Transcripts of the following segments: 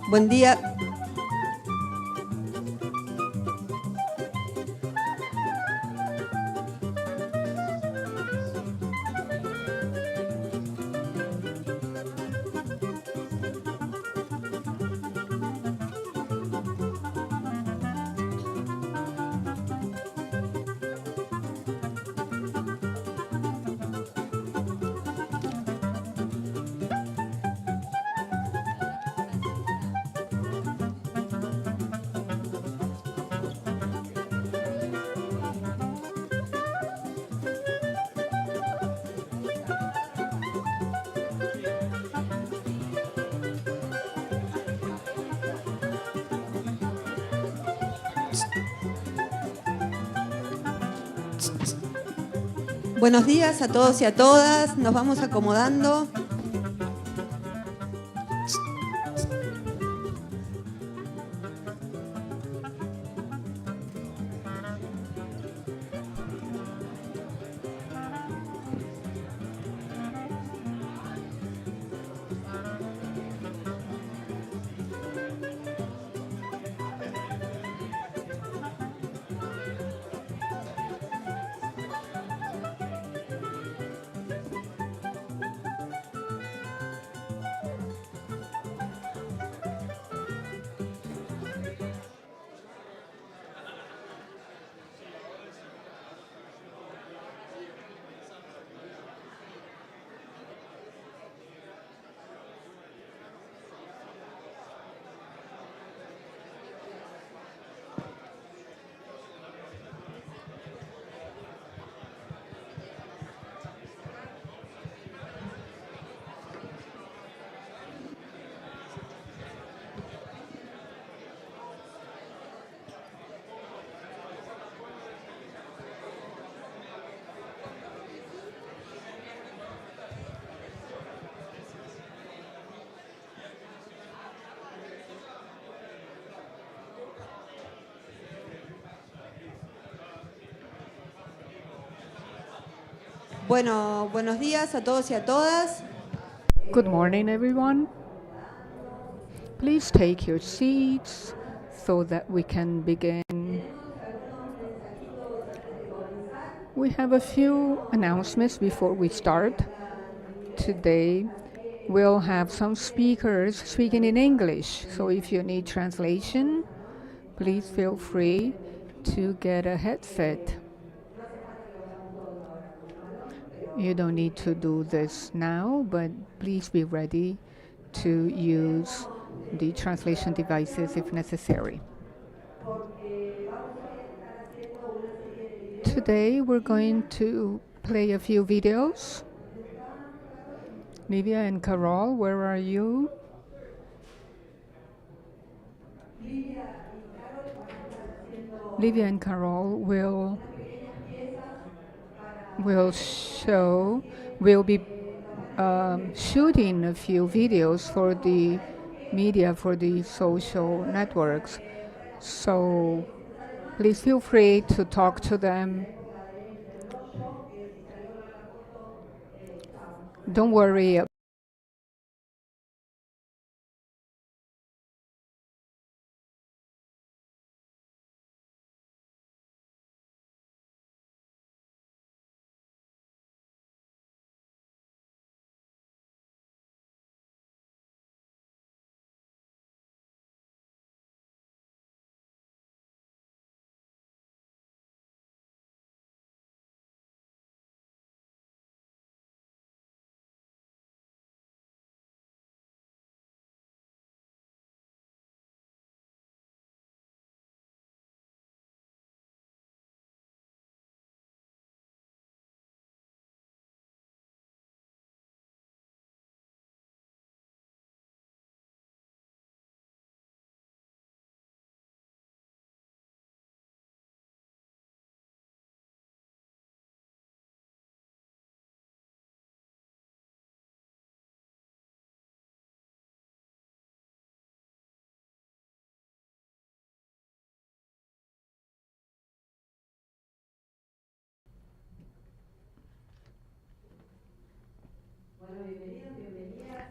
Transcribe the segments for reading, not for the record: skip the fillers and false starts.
Buen día. Buenos días a todos y a todas. Nos vamos acomodando. Bueno, buenos días a todos y a todas. Good morning, everyone. Please take your seats so that we can begin. We have a few announcements before we start. Today, we'll have some speakers speaking in English. So if you need translation, please feel free to get a headset. You don't need to do this now, but please be ready to use the translation devices if necessary. Today we're going to play a few videos. Livia and Carol, where are you? Livia and Carol will be shooting a few videos for the media, for the social networks. So Please feel free to talk to them. Don't worry.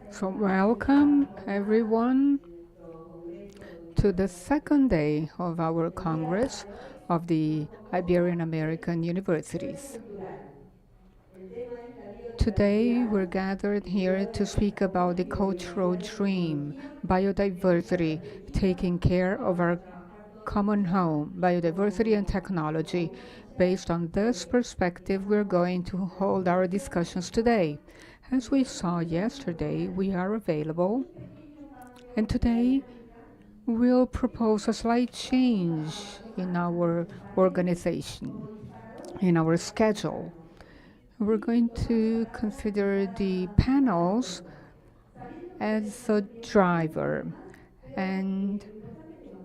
So welcome everyone to the second day of our Congress of the Iberian American Universities. Today we're gathered here to speak about the cultural dream, biodiversity, taking care of our common home, biodiversity and technology. Based on this perspective, we're going to hold our discussions today. As we saw yesterday, we are available, and today we'll propose a slight change in our organization, in our schedule. We're going to consider the panels as a driver, and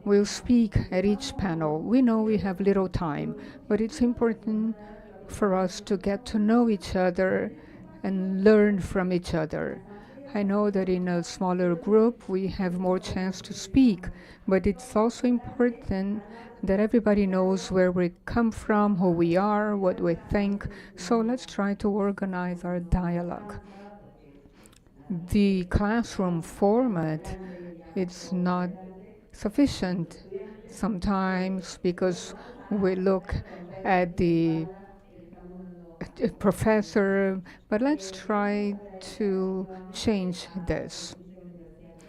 we'll speak at each panel. We know we have little time, but it's important for us to get to know each other and learn from each other. I know that in a smaller group we have more chance to speak, but it's also important that everybody knows where we come from, who we are, what we think. So let's try to organize our dialogue. The classroom format, it's not sufficient sometimes because we look at the professor, but let's try to change this.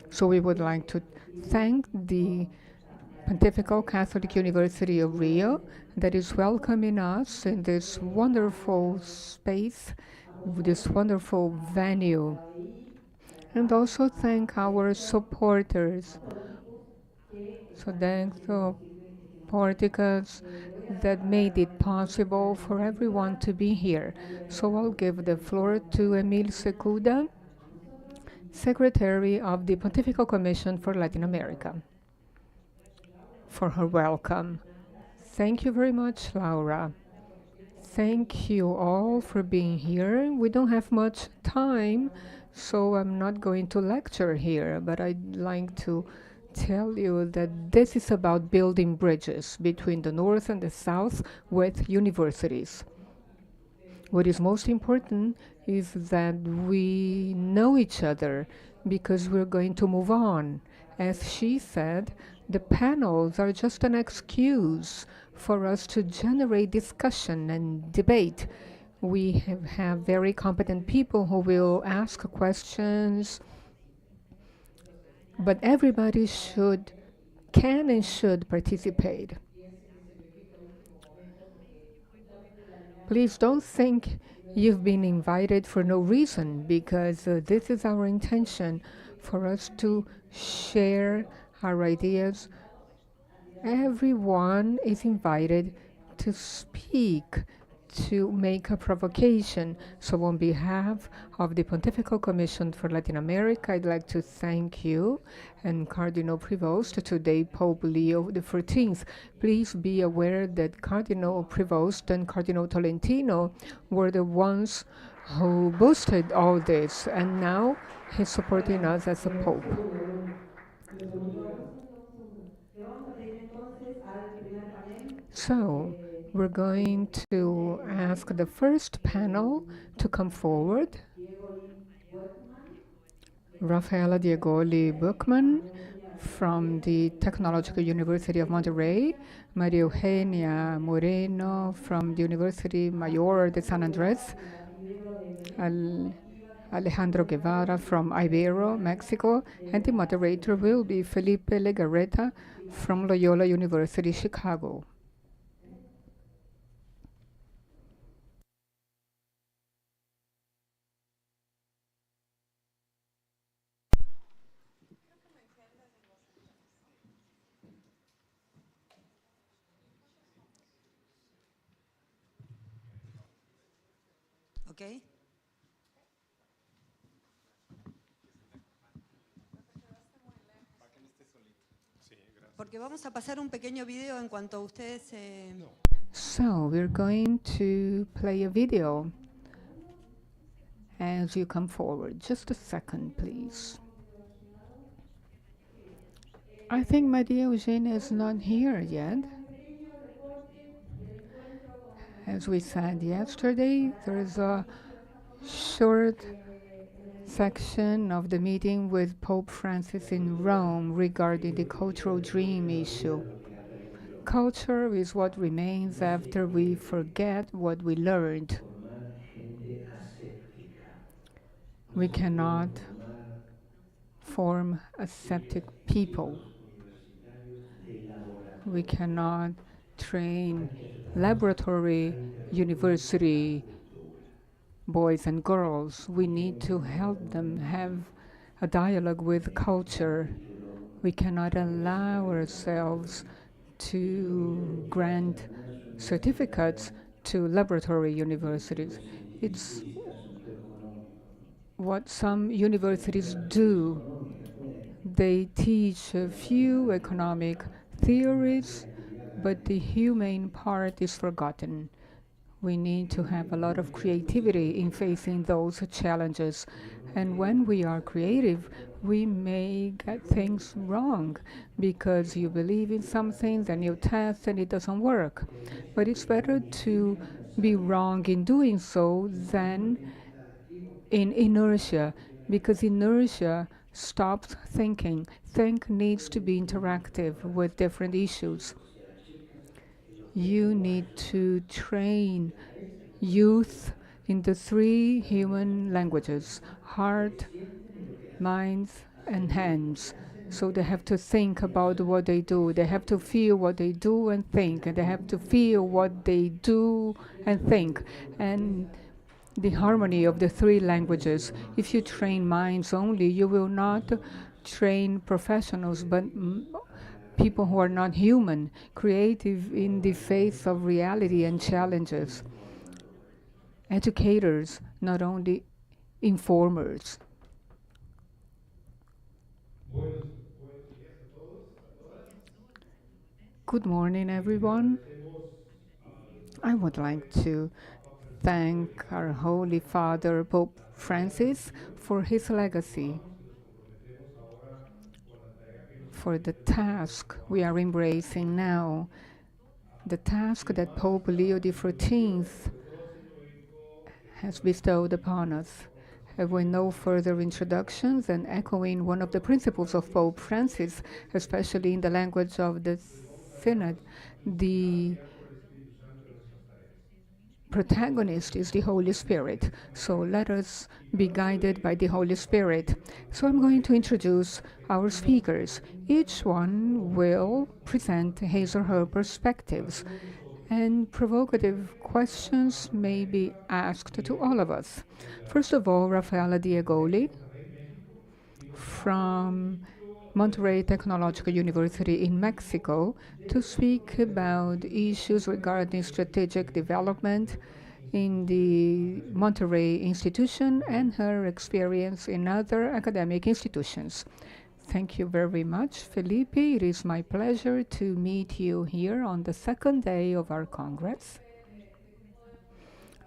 So we would like to thank the Pontifical Catholic University of Rio that is welcoming us in this wonderful space, this wonderful venue. And also thank our supporters. So thanks to Porticas that made it possible for everyone to be here. So I'll give the floor to Emil Secuda, Secretary of the Pontifical Commission for Latin America, for her welcome. Thank you very much, Laura. Thank you all for being here. We don't have much time, so I'm not going to lecture here, but I'd like to tell you that this is about building bridges between the North and the South with universities. What is most important is that we know each other because we're going to move on. As she said, the panels are just an excuse for us to generate discussion and debate. We have very competent people who will ask questions, but everybody can and should participate. Please don't think you've been invited for no reason, because this is our intention for us to share our ideas. Everyone is invited to speak, to make a provocation. So on behalf of the Pontifical Commission for Latin America, I'd like to thank you and Cardinal Prevost, today Pope Leo XIV. Please be aware that Cardinal Prevost and Cardinal Tolentino were the ones who boosted all this, and now he's supporting us as a Pope. So, we're going to ask the first panel to come forward. Rafaela Diegoli Buchmann from the Technological University of Monterrey, Maria Eugenia Moreno from the University Mayor de San Andres, Alejandro Guevara from Ibero, Mexico, and the moderator will be Felipe Legarreta from Loyola University, Chicago. Okay. Porque vamos a pasar un pequeño video en cuanto ustedes So, we're going to play a video as you come forward. Just a second, please. I think Maria Eugenia is not here yet. As we said yesterday, there is a short section of the meeting with Pope Francis in Rome regarding the cultural dream issue. Culture is what remains after we forget what we learned. We cannot form ascetic people. We cannot train laboratory, university boys and girls. We need to help them have a dialogue with culture. We cannot allow ourselves to grant certificates to laboratory universities. It's what some universities do. They teach a few economic theories, but the humane part is forgotten. We need to have a lot of creativity in facing those challenges. And when we are creative, we may get things wrong because you believe in something, then you test and it doesn't work. But it's better to be wrong in doing so than in inertia, because inertia stops thinking. Think needs to be interactive with different issues. You need to train youth in the three human languages: heart, minds, and hands. So they have to think about what they do. They have to feel what they do and think. And they have to feel what they do and think. And the harmony of the three languages. If you train minds only, you will not train professionals, but people who are not human, creative in the face of reality and challenges. Educators, not only informers. Good morning, everyone. I would like to thank our Holy Father, Pope Francis, for his legacy, for the task we are embracing now, the task that Pope Leo XIV has bestowed upon us. With no further introductions and echoing one of the principles of Pope Francis, especially in the language of the Synod, the protagonist is the Holy Spirit. So let us be guided by the Holy Spirit. So I'm going to introduce our speakers. Each one will present his or her perspectives, and provocative questions may be asked to all of us. First of all, Rafaela Diegoli from Monterrey Technological University in Mexico to speak about issues regarding strategic development in the Monterrey institution and her experience in other academic institutions. Thank you very much, Felipe. It is my pleasure to meet you here on the second day of our Congress.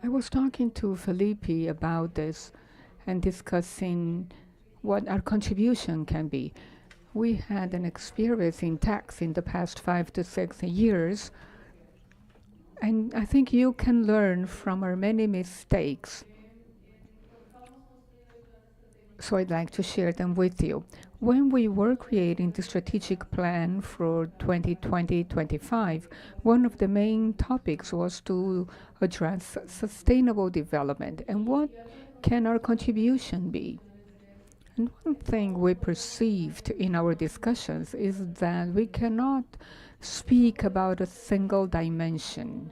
I was talking to Felipe about this and discussing what our contribution can be. We had an experience in tax in the past 5 to 6 years, and I think you can learn from our many mistakes. So I'd like to share them with you. When we were creating the strategic plan for 2020-25, one of the main topics was to address sustainable development and what can our contribution be. And one thing we perceived in our discussions is that we cannot speak about a single dimension.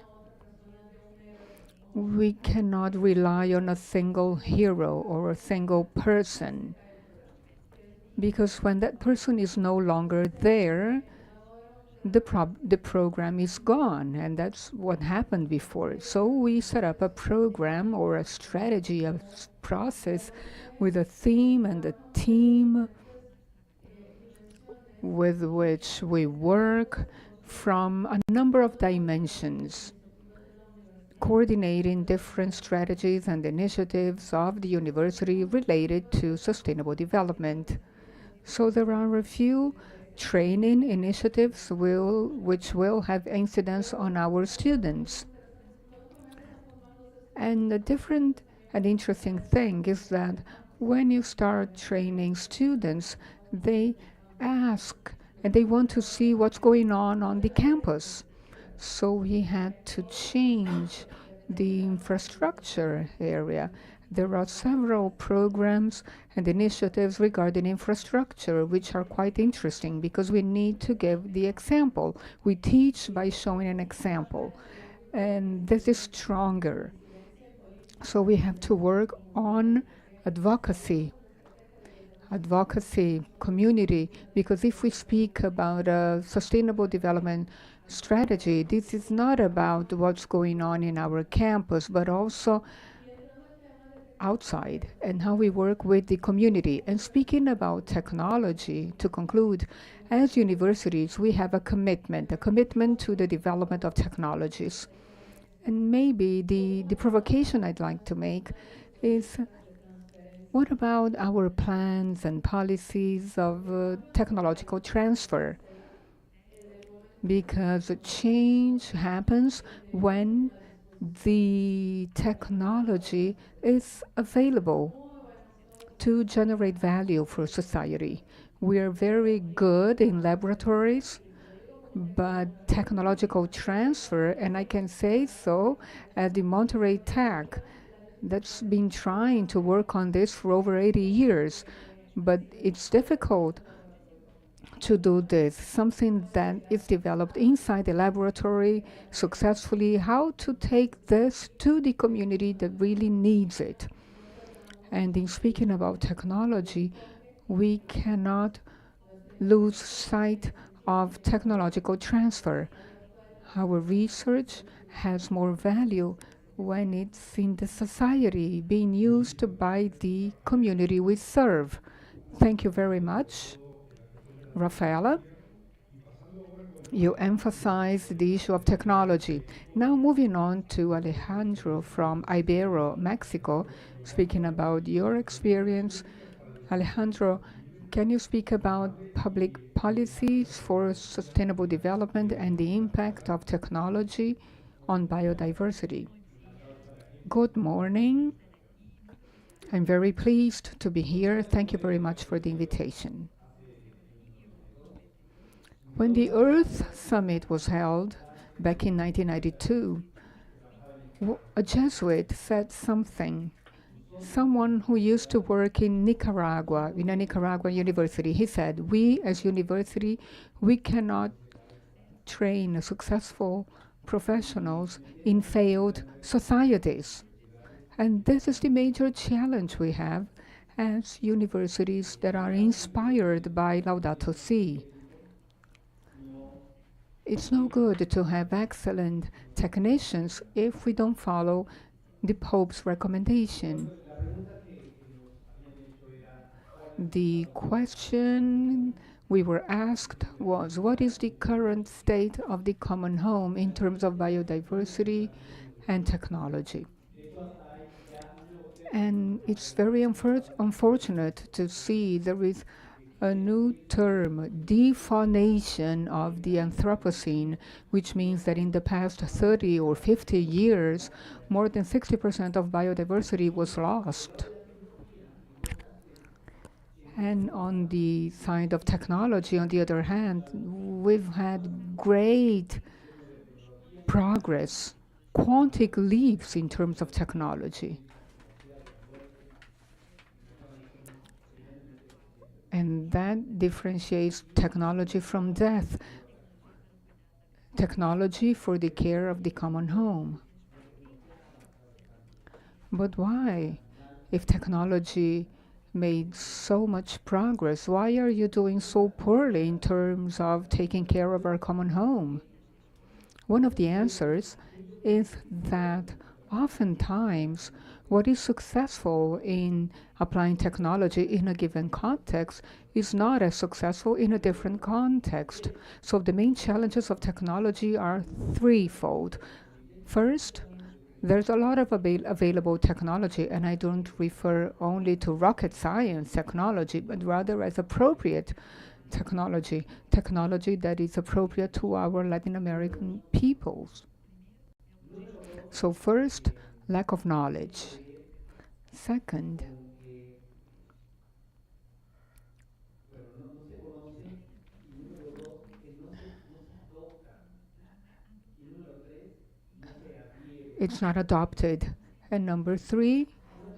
We cannot rely on a single hero or a single person, because when that person is no longer there, the program is gone, and that's what happened before. So we set up a program or a strategy, a process with a theme and a team with which we work from a number of dimensions, coordinating different strategies and initiatives of the university related to sustainable development. So there are a few training initiatives which will have incidence on our students. And a different and interesting thing is that when you start training students, they ask and they want to see what's going on the campus. So we had to change the infrastructure area. There are several programs and initiatives regarding infrastructure which are quite interesting because we need to give the example. We teach by showing an example, and this is stronger. So we have to work on advocacy, community, because if we speak about a sustainable development strategy, this is not about what's going on in our campus, but also outside and how we work with the community. And speaking about technology, to conclude, as universities, we have a commitment to the development of technologies. And maybe the provocation I'd like to make is, what about our plans and policies of technological transfer? Because change happens when the technology is available to generate value for society. We are very good in laboratories, but technological transfer, and I can say so at the Monterey Tech, that's been trying to work on this for over 80 years, but it's difficult to do this, something that is developed inside the laboratory successfully, how to take this to the community that really needs it. And in speaking about technology, we cannot lose sight of technological transfer. Our research has more value when it's in the society, being used by the community we serve. Thank you very much. Rafaela, you emphasized the issue of technology. Now moving on to Alejandro from Ibero, Mexico, speaking about your experience. Alejandro, can you speak about public policies for sustainable development and the impact of technology on biodiversity? Good morning. I'm very pleased to be here. Thank you very much for the invitation. When the Earth Summit was held back in 1992, a Jesuit said something. Someone who used to work in Nicaragua, in a Nicaraguan university, he said, we as university, we cannot train successful professionals in failed societies. And this is the major challenge we have as universities that are inspired by Laudato Si. It's no good to have excellent technicians if we don't follow the Pope's recommendation. The question we were asked was, what is the current state of the common home in terms of biodiversity and technology? And it's very unfortunate to see there is a new term, defaunation of the Anthropocene, which means that in the past 30 or 50 years, more than 60% of biodiversity was lost. And on the side of technology, on the other hand, we've had great progress, quantic leaps in terms of technology. And that differentiates technology from death. Technology for the care of the common home. But why? If technology made so much progress, why are you doing so poorly in terms of taking care of our common home? One of the answers is that oftentimes what is successful in applying technology in a given context is not as successful in a different context. So the main challenges of technology are threefold. First, there's a lot of available technology, and I don't refer only to rocket science technology, but rather as appropriate technology that is appropriate to our Latin American peoples. So first, lack of knowledge. Second, it's not adopted. And number three,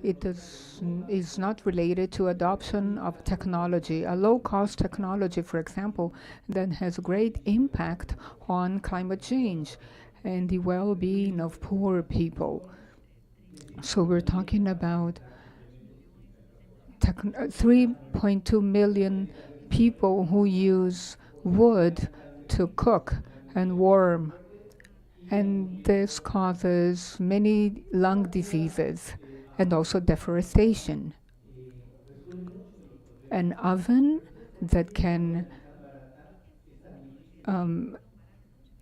is not related to adoption of technology. A low-cost technology, for example, that has great impact on climate change and the well-being of poor people. So we're talking about 3.2 million people who use wood to cook and warm. And this causes many lung diseases and also deforestation. An oven that can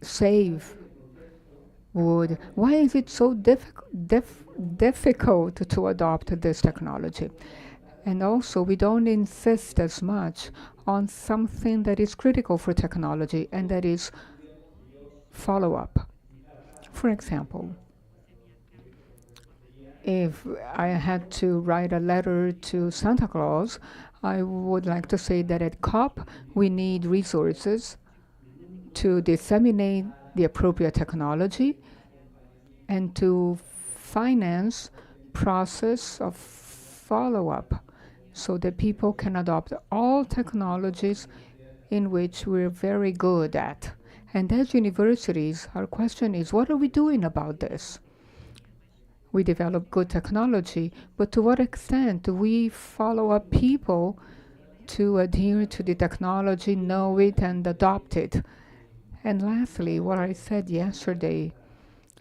save wood. Why is it so difficult to adopt this technology? And also, we don't insist as much on something that is critical for technology, and that is follow-up. For example, if I had to write a letter to Santa Claus, I would like to say that at COP, we need resources to disseminate the appropriate technology and to finance process of follow-up so that people can adopt all technologies in which we're very good at. And as universities, our question is, what are we doing about this? We develop good technology, but to what extent do we follow up people to adhere to the technology, know it, and adopt it? And lastly, what I said yesterday,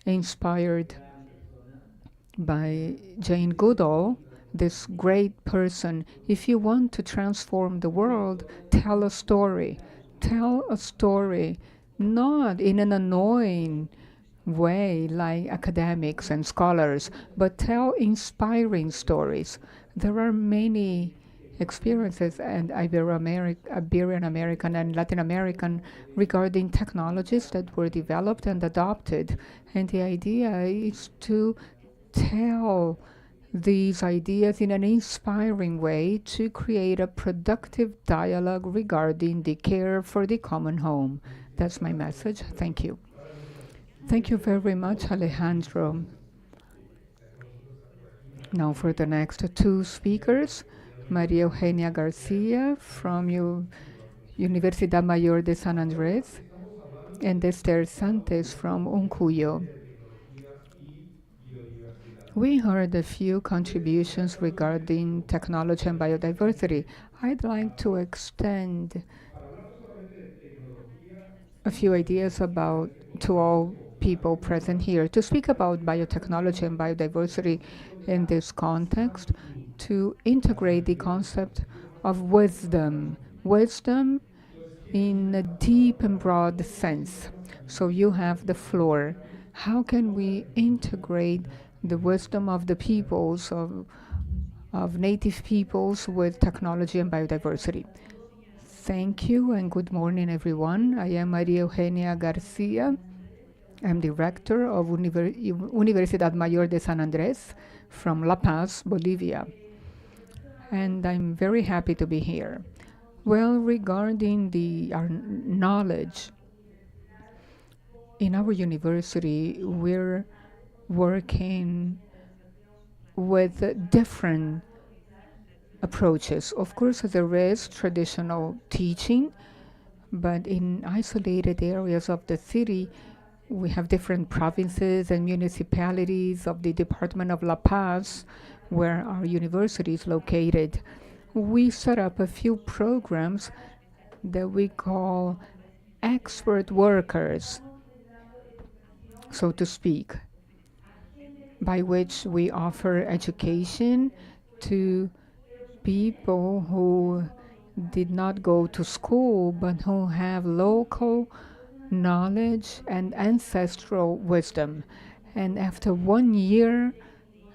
inspired by Jane Goodall, this great person. If you want to transform the world, tell a story. Tell a story, not in an annoying way like academics and scholars, but tell inspiring stories. There are many experiences and Iberian American and Latin American regarding technologies that were developed and adopted. And the idea is to tell these ideas in an inspiring way to create a productive dialogue regarding the care for the common home. That's my message. Thank you. Thank you very much, Alejandro. Now for the next two speakers, Maria Eugenia Garcia from Universidad Mayor de San Andrés and Esther Santos from Uncuyo. We heard a few contributions regarding technology and biodiversity. I'd like to extend a few ideas to all people present here to speak about biotechnology and biodiversity in this context, to integrate the concept of wisdom in a deep and broad sense. So you have the floor. How can we integrate the wisdom of the peoples, of native peoples with technology and biodiversity? Thank you and good morning, everyone. I am Maria Eugenia Garcia. I'm director of Universidad Mayor de San Andrés from La Paz, Bolivia. And I'm very happy to be here. Well, regarding our knowledge, in our university, we're working with different approaches. Of course, there is traditional teaching, but in isolated areas of the city, we have different provinces and municipalities of the Department of La Paz, where our university is located. We set up a few programs that we call expert workers, so to speak, by which we offer education to people who did not go to school but who have local knowledge and ancestral wisdom. And after 1 year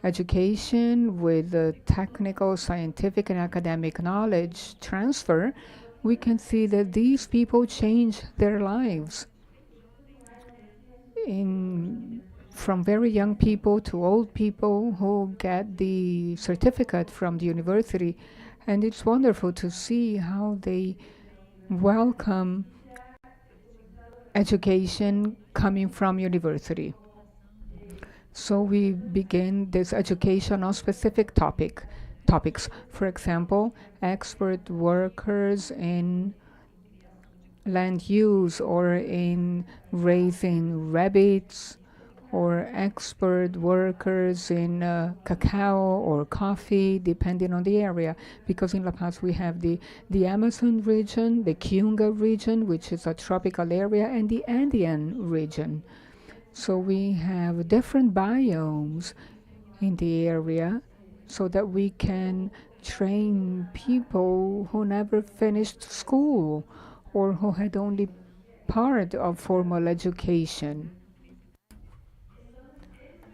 education with the technical, scientific, and academic knowledge transfer, we can see that these people change their lives. From very young people to old people who get the certificate from the university. And it's wonderful to see how they welcome education coming from university. So we begin this education on specific topics. For example, expert workers in land use or in raising rabbits, or expert workers in cacao or coffee, depending on the area. Because in La Paz we have the Amazon region, the Cunga region, which is a tropical area, and the Andean region. So we have different biomes in the area so that we can train people who never finished school or who had only part of formal education.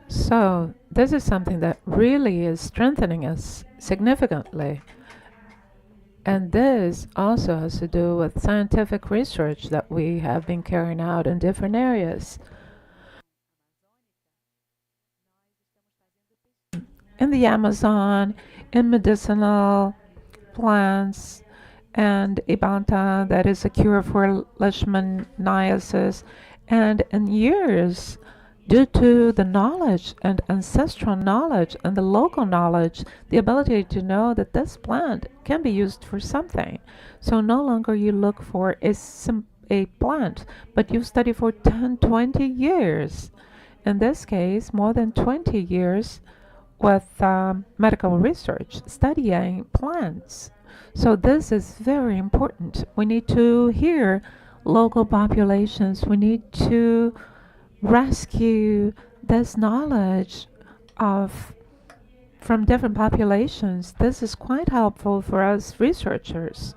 So this is something that really is strengthening us significantly. And this also has to do with scientific research that we have been carrying out in different areas. In the Amazon, in medicinal plants, and Ibanta, that is a cure for leishmaniasis. And in years, due to the knowledge and ancestral knowledge and the local knowledge, the ability to know that this plant can be used for something. So no longer you look for a plant, but you study for 10, 20 years. In this case, more than 20 years with medical research, studying plants. So this is very important. We need to hear local populations. We need to rescue this knowledge from different populations. This is quite helpful for us researchers.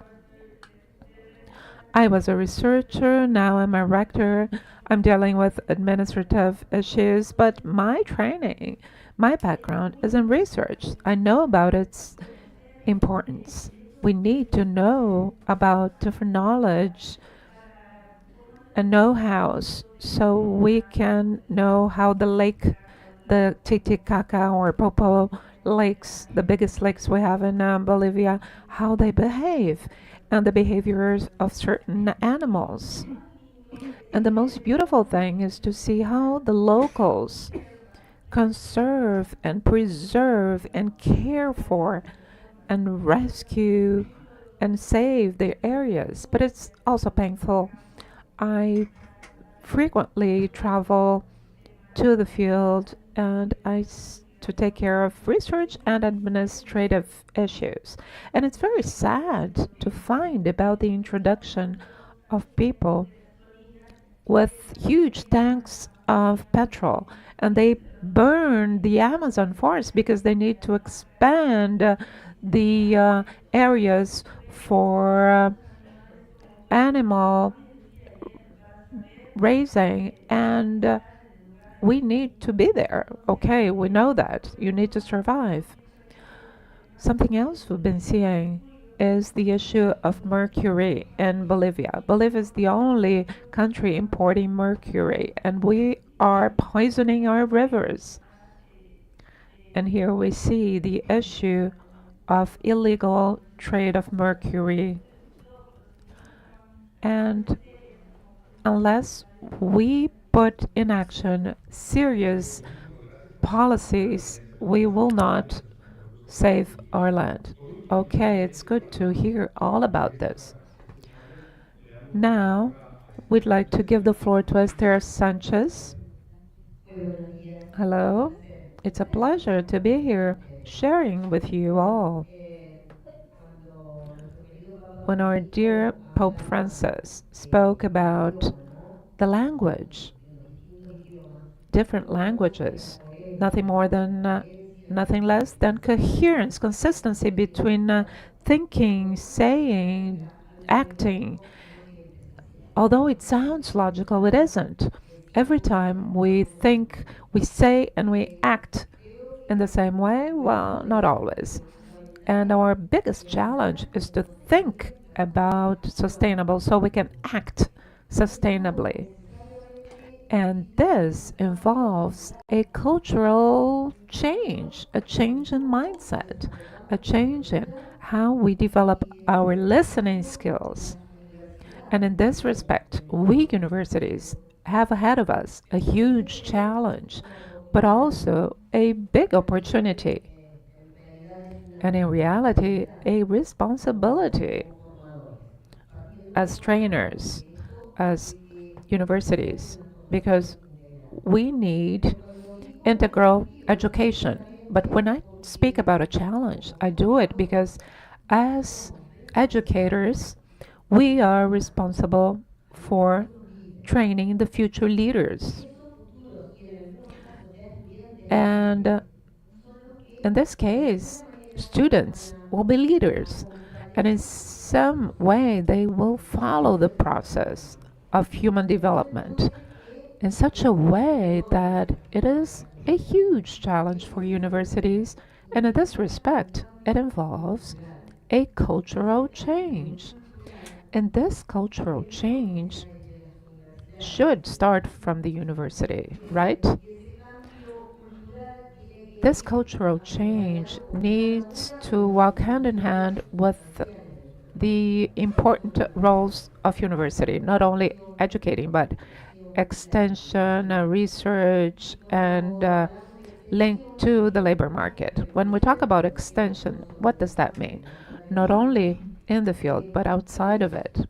I was a researcher, now I'm a rector. I'm dealing with administrative issues, but my training, my background is in research. I know about its importance. We need to know about different knowledge and know-hows so we can know how the Titicaca or Popo lakes, the biggest lakes we have in Bolivia, how they behave and the behaviors of certain animals. And the most beautiful thing is to see how the locals conserve and preserve and care for and rescue and save their areas. But it's also painful. I frequently travel to the field and to take care of research and administrative issues. And it's very sad to find about the introduction of people with huge tanks of petrol, and they burn the Amazon forest because they need to expand the areas for animal raising, and we need to be there. Okay, we know that. You need to survive. Something else we've been seeing is the issue of mercury in Bolivia. Bolivia is the only country importing mercury, and we are poisoning our rivers. And here we see the issue of illegal trade of mercury. And unless we put in action serious policies, we will not save our land. Okay, it's good to hear all about this. Now, we'd like to give the floor to Esther Sanchez. Hello, it's a pleasure to be here sharing with you all. When our dear Pope Francis spoke about the language, different languages, nothing more than nothing less than coherence, consistency between thinking, saying, acting. Although it sounds logical, it isn't. Every time we think, we say, and we act in the same way, well, not always. And our biggest challenge is to think about sustainable so we can act sustainably. And this involves a cultural change, a change in mindset, a change in how we develop our listening skills. And in this respect, we universities have ahead of us a huge challenge, but also a big opportunity. And in reality, a responsibility as trainers, as universities, because we need integral education. But when I speak about a challenge, I do it because as educators, we are responsible for training the future leaders. And in this case, students will be leaders. And in some way, they will follow the process of human development in such a way that it is a huge challenge for universities. And in this respect, it involves a cultural change. And this cultural change should start from the university, right? This cultural change needs to walk hand in hand with the important roles of university, not only educating, but extension, research, and linked to the labor market. When we talk about extension, what does that mean? Not only in the field, but outside of it.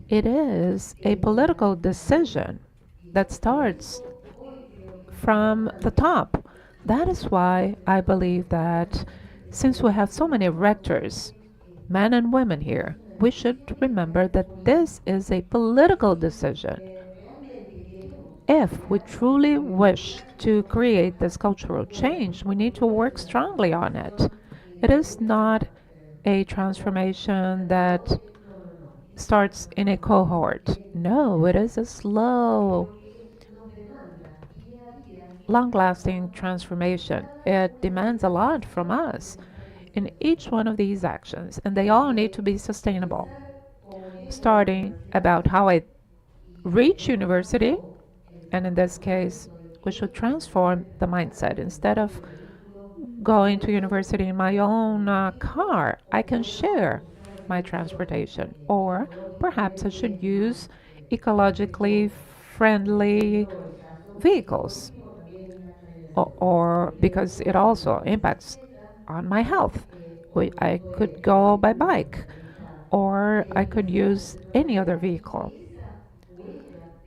It is a political decision that starts from the top. That is why I believe that since we have so many rectors, men and women here, we should remember that this is a political decision. If we truly wish to create this cultural change, we need to work strongly on it. It is not a transformation that starts in a cohort. No, it is a slow, long-lasting transformation. It demands a lot from us in each one of these actions, and they all need to be sustainable. Starting about how I reach university, and in this case, we should transform the mindset. Instead of going to university in my own car, I can share my transportation, or perhaps I should use ecologically friendly vehicles, or because it also impacts on my health. I could go by bike, or I could use any other vehicle.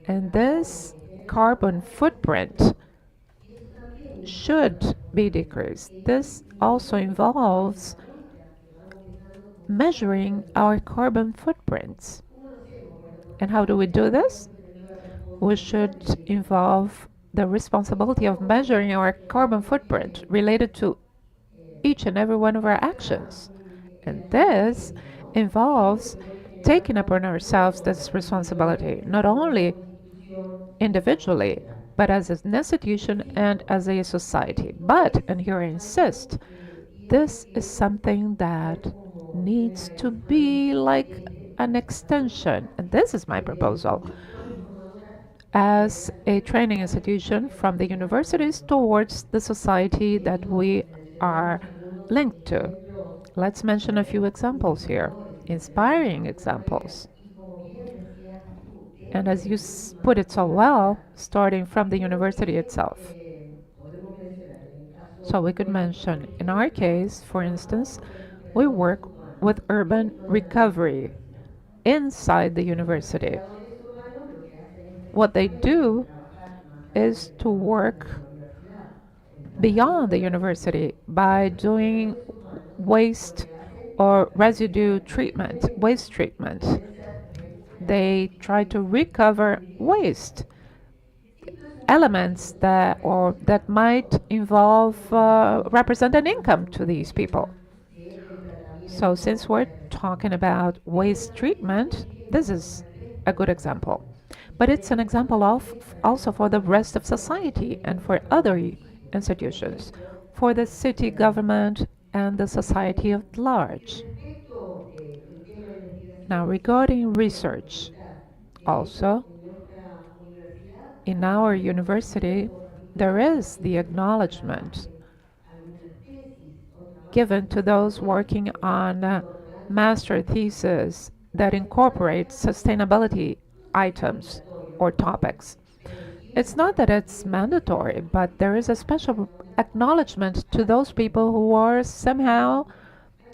And this carbon footprint should be decreased. This also involves measuring our carbon footprints. And how do we do this? We should involve the responsibility of measuring our carbon footprint related to each and every one of our actions. And this involves taking upon ourselves this responsibility, not only individually, but as an institution and as a society. But, and here I insist, This is something that needs to be like an extension, and this is my proposal, as a training institution from the universities towards the society that we are linked to. Let's mention a few examples here, inspiring examples. And as you put it so well, starting from the university itself. So we could mention, in our case, for instance, we work with urban recovery inside the university. What they do is to work beyond the university by doing waste or residue treatment, waste treatment. They try to recover waste elements that might involve represent an income to these people. So since we're talking about waste treatment, this is a good example. But it's an example of also for the rest of society and for other institutions, for the city government and the society at large. Now, regarding research, also, in our university, there is the acknowledgement given to those working on master thesis that incorporate sustainability items or topics. It's not that it's mandatory, but there is a special acknowledgement to those people who are somehow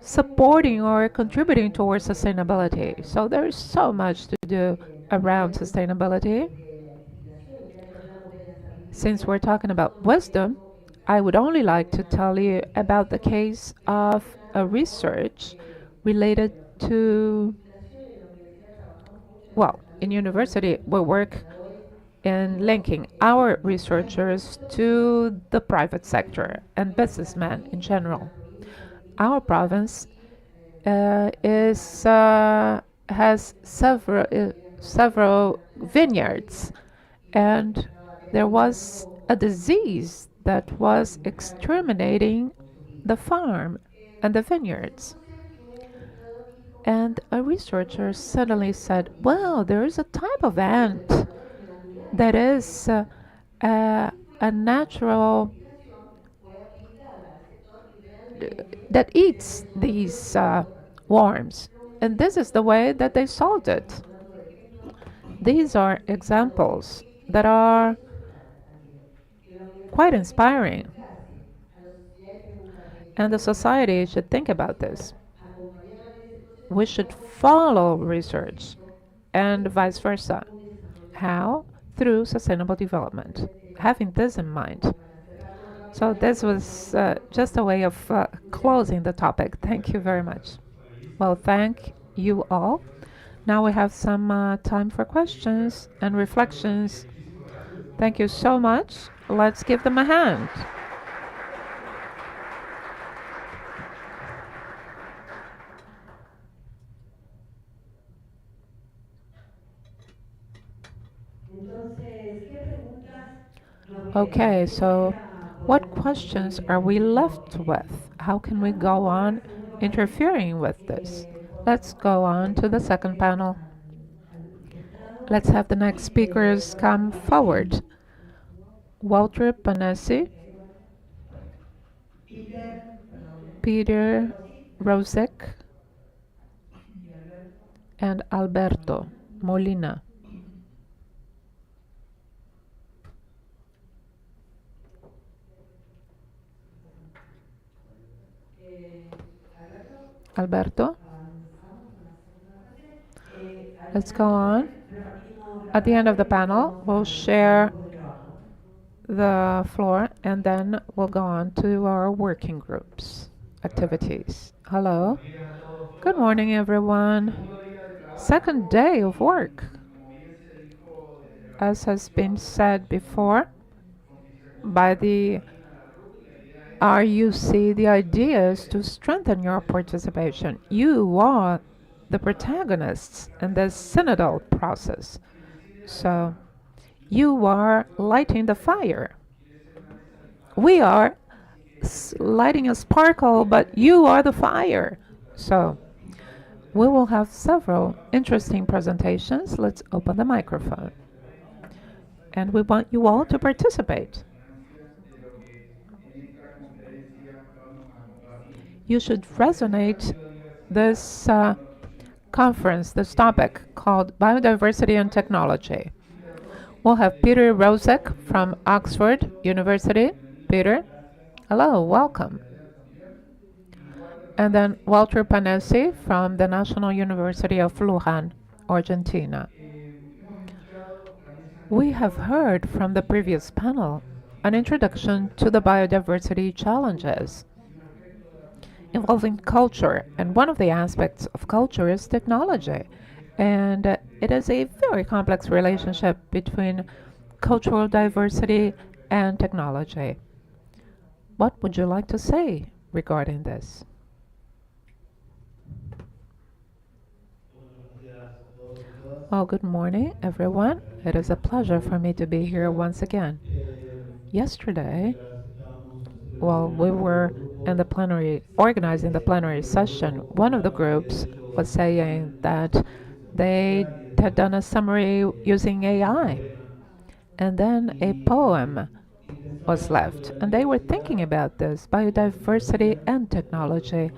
supporting or contributing towards sustainability. So there is so much to do around sustainability. Since we're talking about wisdom, I would only like to tell you about the case of a research related to, well, in university, we work in linking our researchers to the private sector and businessmen in general. Our province has several vineyards, and there was a disease that was exterminating the farm and the vineyards. And a researcher suddenly said, well, there is a type of ant that is a natural that eats these worms. And this is the way that they solved it. These are examples that are quite inspiring. And the society should think about this. We should follow research and vice versa. How? Through sustainable development. Having this in mind. So this was just a way of closing the topic. Thank you very much. Well, thank you all. Now we have some time for questions and reflections. Thank you so much. Let's give them a hand. Okay, so what questions are we left with? How can we go on interfering with this? Let's go on to the second panel. Let's have the next speakers come forward. Walter Panesi, Peter Rosek, and Alberto Molina. Alberto, let's go on. At the end of the panel, we'll share the floor and then we'll go on to our working groups activities. Hello. Good morning, everyone. Second day of work. As has been said before by the RUC, the idea is to strengthen your participation. You are the protagonists in this synodal process. So you are lighting the fire. We are lighting a sparkle, but you are the fire. So we will have several interesting presentations. Let's open the microphone. And we want you all to participate. You should resonate this conference, this topic called Biodiversity and Technology. We'll have Peter Rosek from Oxford University. Peter, hello, welcome. And then Walter Panesi from the National University of Luján, Argentina. We have heard from the previous panel an introduction to the biodiversity challenges involving culture, and one of the aspects of culture is technology. And it is a very complex relationship between cultural diversity and technology. What would you like to say regarding this? Well, good morning, everyone. It is a pleasure for me to be here once again. Yesterday, while we were in the plenary, organizing the plenary session, one of the groups was saying that they had done a summary using AI, and then a poem was left. And they were thinking about this biodiversity and technology.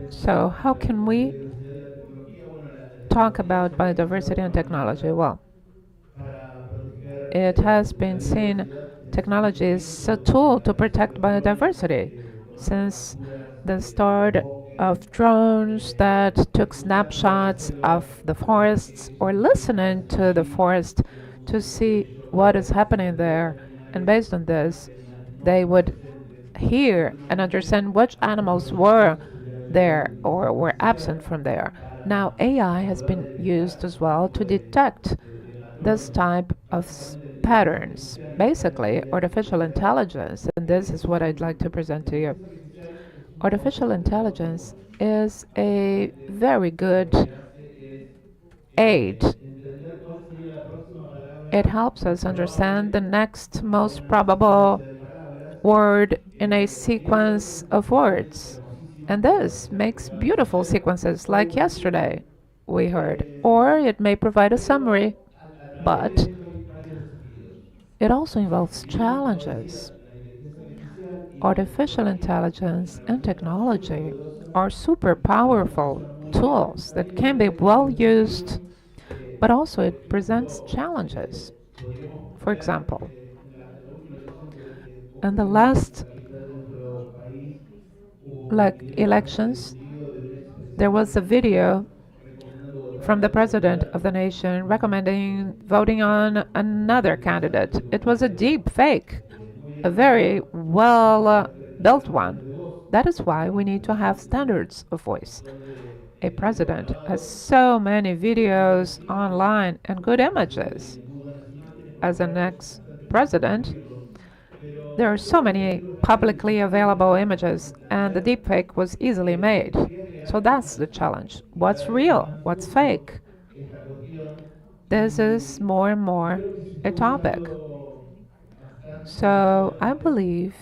So, how can we talk about biodiversity and technology? Well, it has been seen technology is a tool to protect biodiversity since the start of drones that took snapshots of the forests or listening to the forest to see what is happening there. And based on this, they would hear and understand which animals were there or were absent from there. Now, AI has been used as well to detect this type of patterns. Basically, artificial intelligence, and this is what I'd like to present to you. Artificial intelligence is a very good aid. It helps us understand the next most probable word in a sequence of words. And this makes beautiful sequences like yesterday we heard. Or it may provide a summary, but it also involves challenges. Artificial intelligence and technology are super powerful tools that can be well used, but also it presents challenges. For example, in the last elections, there was a video from the president of the nation recommending voting on another candidate. It was a deep fake, a very well built one. That is why we need to have standards of voice. A president has so many videos online and good images. As an ex-president, there are so many publicly available images, and the deepfake was easily made. So that's the challenge. What's real? What's fake? This is more and more a topic. So I believe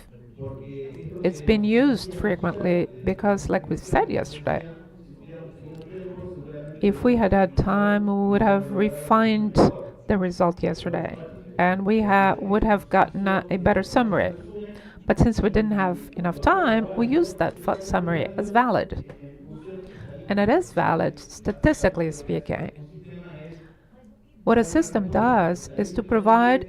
it's been used frequently because, like we said yesterday, if we had had time, we would have refined the result yesterday and we would have gotten a better summary. But since we didn't have enough time, we used that summary as valid. And it is valid, statistically speaking. What a system does is to provide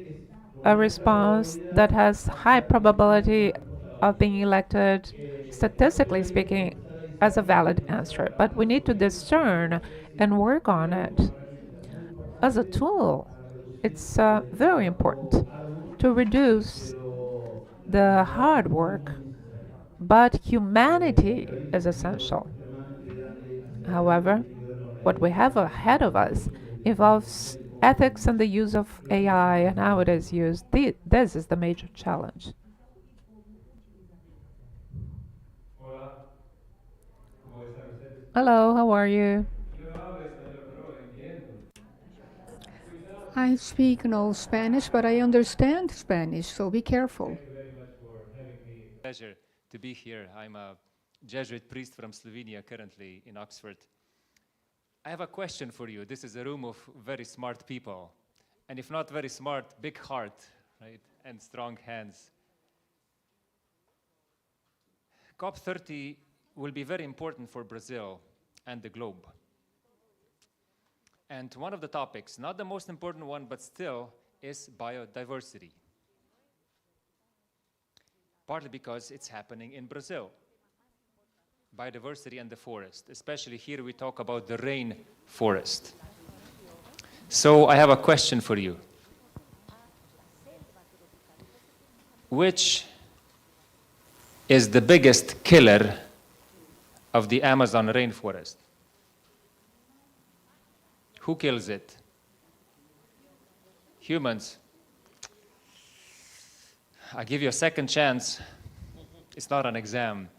a response that has high probability of being elected, statistically speaking, as a valid answer. But we need to discern and work on it. As a tool, it's very important to reduce the hard work, but humanity is essential. However, what we have ahead of us involves ethics and the use of AI and how it is used. This is the major challenge. Hello, how are you? I speak no Spanish, but I understand Spanish, so be careful. Thank you very much for having me. Pleasure to be here. I'm a Jesuit priest from Slovenia, currently in Oxford. I have a question for you. This is a room of very smart people. And if not very smart, big heart, right? And strong hands. COP30 will be very important for Brazil and the globe. And one of the topics, not the most important one, but still, is biodiversity. Partly because it's happening in Brazil. Biodiversity and the forest. Especially here we talk about the rainforest. So I have a question for you. Which is the biggest killer of the Amazon rainforest? Who kills it? Humans. I give you a second chance. It's not an exam.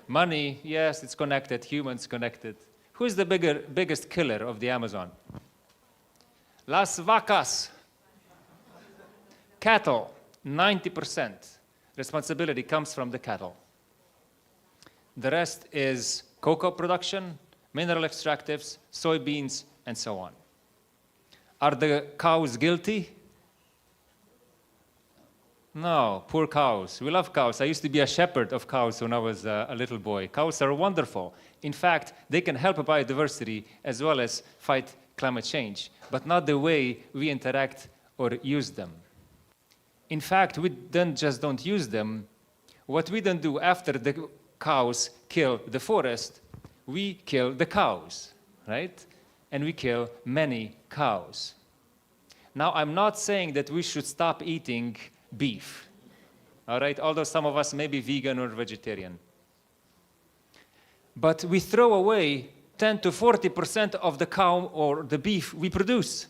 Money, yes, it's connected. Humans connected. Who is the biggest killer of the Amazon? Las vacas. Cattle, 90%. Responsibility comes from the cattle. The rest is cocoa production, mineral extractives, soybeans, and so on. Are the cows guilty? No, poor cows. We love cows. I used to be a shepherd of cows when I was a little boy. Cows are wonderful. In fact, they can help biodiversity as well as fight climate change, but not the way we interact or use them. In fact, we don't use them. What we don't do after the cows kill the forest, we kill the cows, right? And we kill many cows. Now, I'm not saying that we should stop eating beef, all right? Although some of us may be vegan or vegetarian. But we throw away 10 to 40% of the cow or the beef we produce.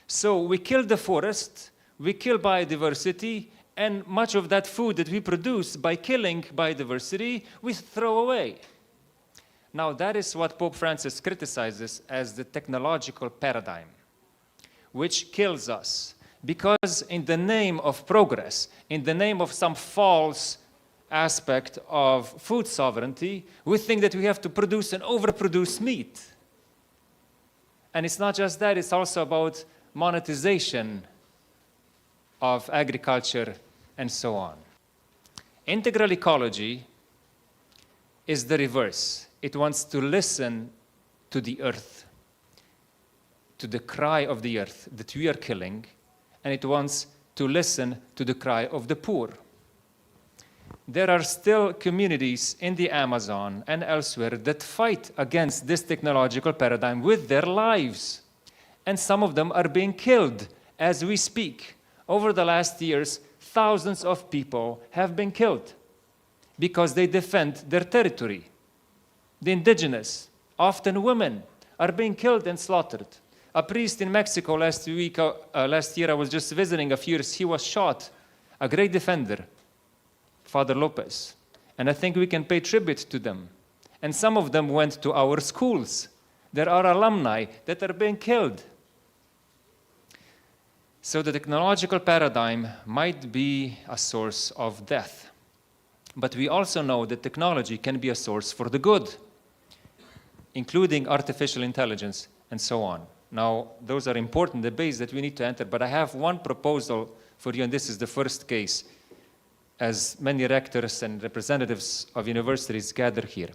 So we kill the forest, we kill biodiversity, and much of that food that we produce by killing biodiversity, we throw away. Now, that is what Pope Francis criticizes as the technological paradigm, which kills us. Because in the name of progress, in the name of some false aspect of food sovereignty, we think that we have to produce and overproduce meat. And it's not just that, it's also about monetization of agriculture and so on. Integral ecology is the reverse. It wants to listen to the earth, to the cry of the earth that we are killing, and it wants to listen to the cry of the poor. There are still communities in the Amazon and elsewhere that fight against this technological paradigm with their lives. And some of them are being killed as we speak. Over the last years, thousands of people have been killed because they defend their territory. The indigenous, often women, are being killed and slaughtered. A priest in Mexico last year, I was just visiting a few years, he was shot, a great defender, Father Lopez. And I think we can pay tribute to them. And some of them went to our schools. There are alumni that are being killed. So the technological paradigm might be a source of death. But we also know that technology can be a source for the good, including artificial intelligence and so on. Now, those are important debates that we need to enter, but I have one proposal for you, and this is the first case, as many rectors and representatives of universities gather here.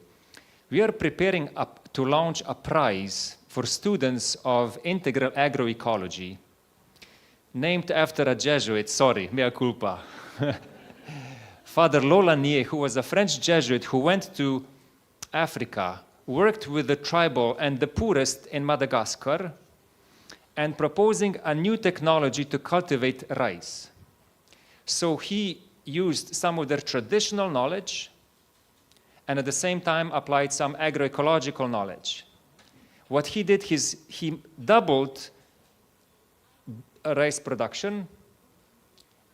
We are preparing to launch a prize for students of integral agroecology, named after a Jesuit, sorry, mea culpa, Father Laulanier, who was a French Jesuit who went to Africa, worked with the tribal and the poorest in Madagascar, and proposing a new technology to cultivate rice. So he used some of their traditional knowledge and at the same time applied some agroecological knowledge. What he did is he doubled rice production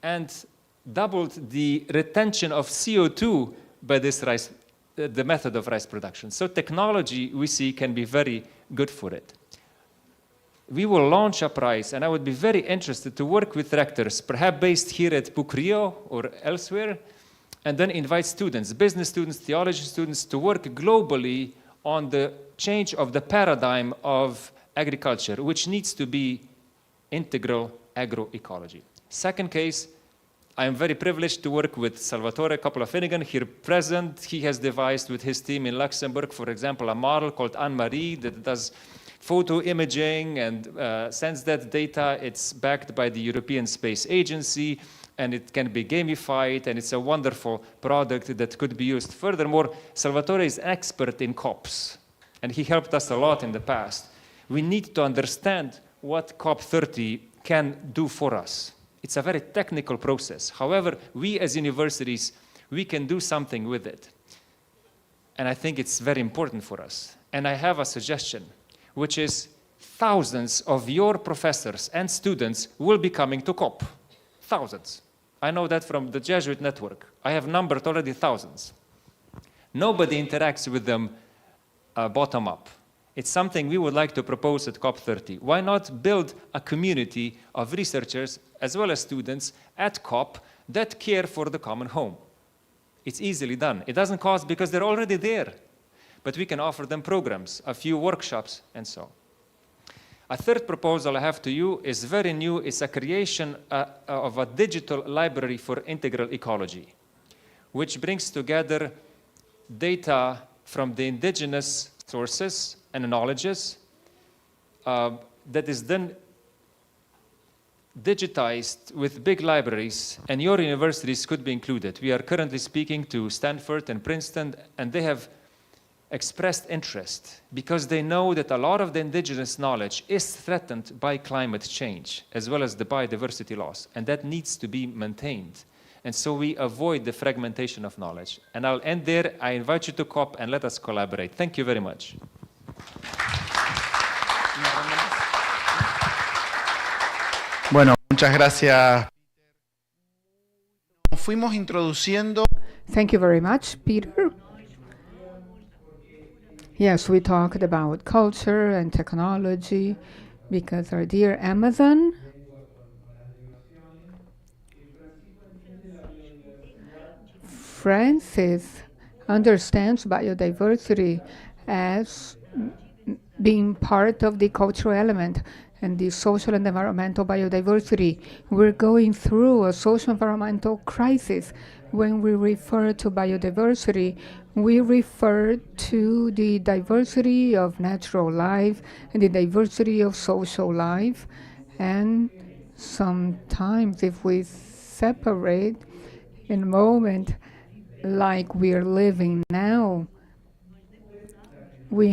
and doubled the retention of CO2 by this rice, the method of rice production. So technology, we see, can be very good for it. we will launch a prize, and I would be very interested to work with rectors, perhaps based here at PUC or elsewhere, and then invite students, business students, theology students, to work globally on the change of the paradigm of agriculture, which needs to be integral agroecology. Second case, I am very privileged to work with Salvatore Coppola-Finnegan here present. He has devised with his team in Luxembourg, for example, a model called Anne-Marie that does photo imaging and sends that data. It's backed by the European Space Agency, and it can be gamified, and it's a wonderful product that could be used. Furthermore, Salvatore is an expert in COPs, and he helped us a lot in the past. We need to understand what COP30 can do for us. It's a very technical process. However, we as universities, we can do something with it. And I think it's very important for us. And I have a suggestion, which is thousands of your professors and students will be coming to COP. Thousands. I know that from the Jesuit network. I have numbered already thousands. Nobody interacts with them bottom up. It's something we would like to propose at COP30. Why not build a community of researchers as well as students at COP that care for the common home? It's easily done. It doesn't cost because they're already there. But we can offer them programs, a few workshops, and so on. A third proposal I have to you is very new. It's a creation of a digital library for integral ecology, which brings together data from the indigenous sources and knowledges that is then digitized with big libraries, and your universities could be included. We are currently speaking to Stanford and Princeton, and they have expressed interest because they know that a lot of the indigenous knowledge is threatened by climate change as well as the biodiversity loss, and that needs to be maintained. And so we avoid the fragmentation of knowledge. And I'll end there. I invite you to COP and let us collaborate. Thank you very much. Bueno, muchas gracias. Fuimos introduciendo. Thank you very much, Peter. Yes, we talked about culture and technology because our dear Amazon Francis understands biodiversity as being part of the cultural element and the social and environmental biodiversity. We're going through a social environmental crisis. When we refer to biodiversity, we refer to the diversity of natural life and the diversity of social life. And sometimes if we separate in a moment like we're living now, we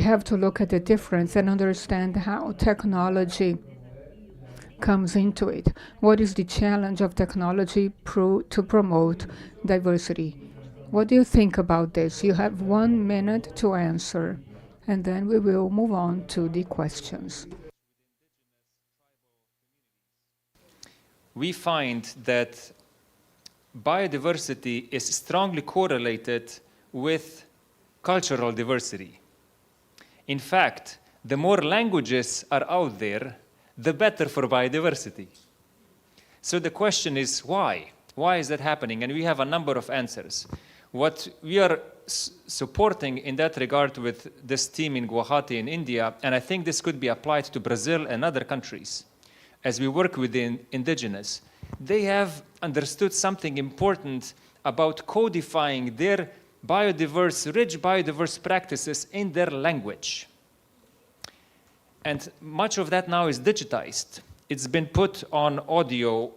have to look at the difference and understand how technology comes into it. What is the challenge of technology to promote diversity? What do you think about this? You have 1 minute to answer, and then we will move on to the questions. We find that biodiversity is strongly correlated with cultural diversity. In fact, the more languages are out there, the better for biodiversity. So the question is why? Why is that happening? And we have a number of answers. What we are supporting in that regard with this team in Guwahati in India, and I think this could be applied to Brazil and other countries, as we work with the indigenous, they have understood something important about codifying their rich biodiverse practices in their language. And much of that now is digitized. It's been put on audio.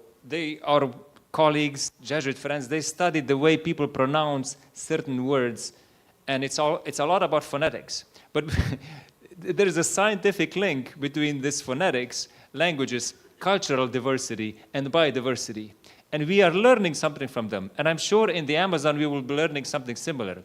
Our colleagues, Jesuit friends, they studied the way people pronounce certain words, and it's a lot about phonetics. But there is a scientific link between this phonetics, languages, cultural diversity, and biodiversity. And we are learning something from them. And I'm sure in the Amazon we will be learning something similar.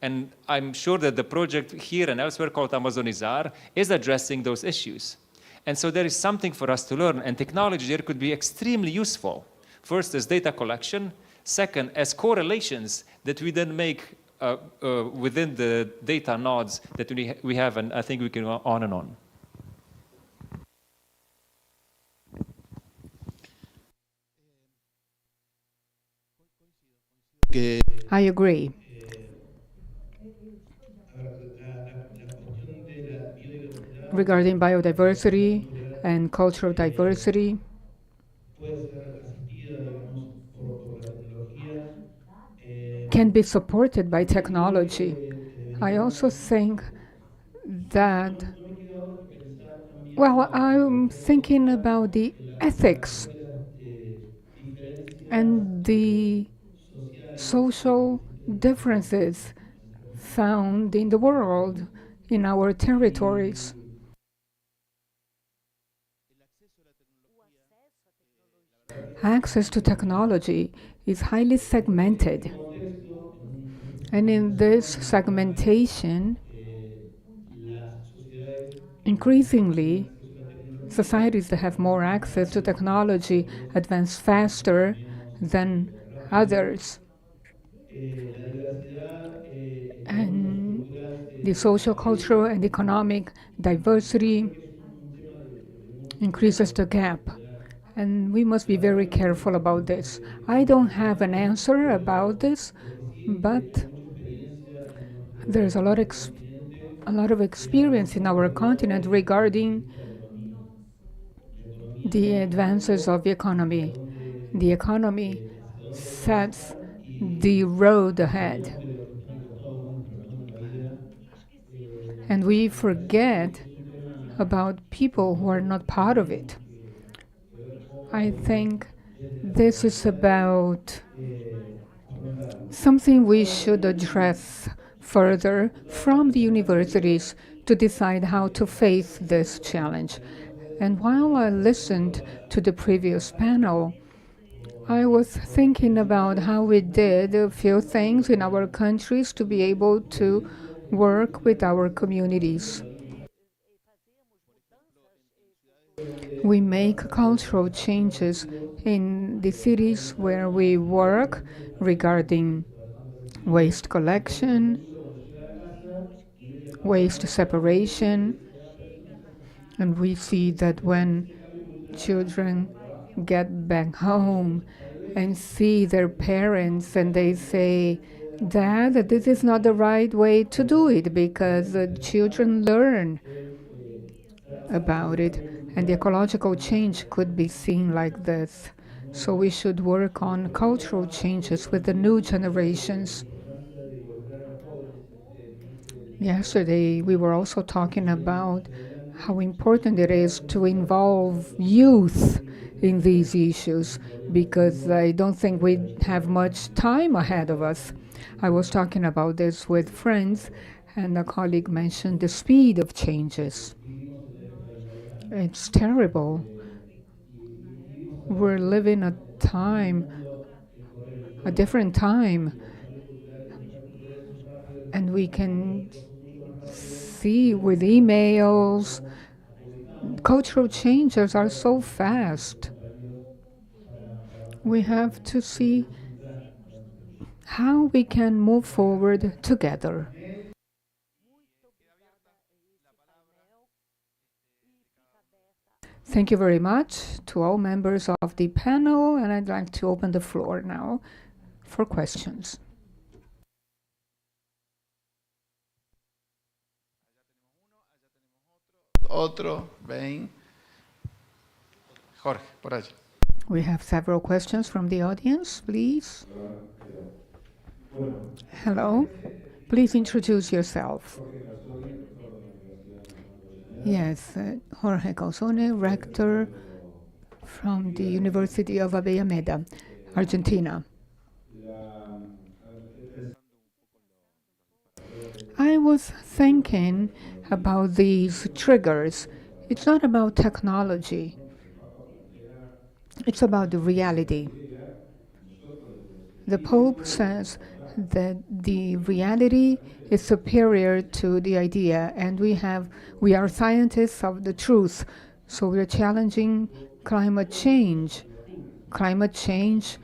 And I'm sure that the project here and elsewhere called Amazonizar is addressing those issues. And so there is something for us to learn, and technology there could be extremely useful. First, as data collection. Second, as correlations that we then make within the data nodes that we have, and I think we can go on and on. I agree. Regarding biodiversity and cultural diversity, can be supported by technology. I also think that, well, I'm thinking about the ethics and the social differences found in the world, in our territories. Access to technology is highly segmented. And in this segmentation, increasingly, societies that have more access to technology advance faster than others. And the social, cultural, and economic diversity increases the gap. And we must be very careful about this. I don't have an answer about this, but there's a lot of experience in our continent regarding the advances of the economy. The economy sets the road ahead. And we forget about people who are not part of it. I think this is about something we should address further from the universities to decide how to face this challenge. And while I listened to the previous panel, I was thinking about how we did a few things in our countries to be able to work with our communities. We make cultural changes in the cities where we work regarding waste collection, waste separation, and we see that when children get back home and see their parents and they say, "Dad, this is not the right way to do it," because the children learn about it. And the ecological change could be seen like this. So we should work on cultural changes with the new generations. Yesterday, we were also talking about how important it is to involve youth in these issues, because I don't think we have much time ahead of us. I was talking about this with friends, and a colleague mentioned the speed of changes. It's terrible. We're living a different time, and we can see with emails, cultural changes are so fast. We have to see how we can move forward together. Thank you very much to all members of the panel, and I'd like to open the floor now for questions. Otro, ven. Jorge, por allá. We have several questions from the audience, please. Hello. Please introduce yourself. Yes, Jorge Calzone, rector from the University of Bienvenida, Argentina. I was thinking about these triggers. It's not about technology. It's about the reality. The Pope says that the reality is superior to the idea, and we are scientists of the truth, so we're challenging climate change. Climate change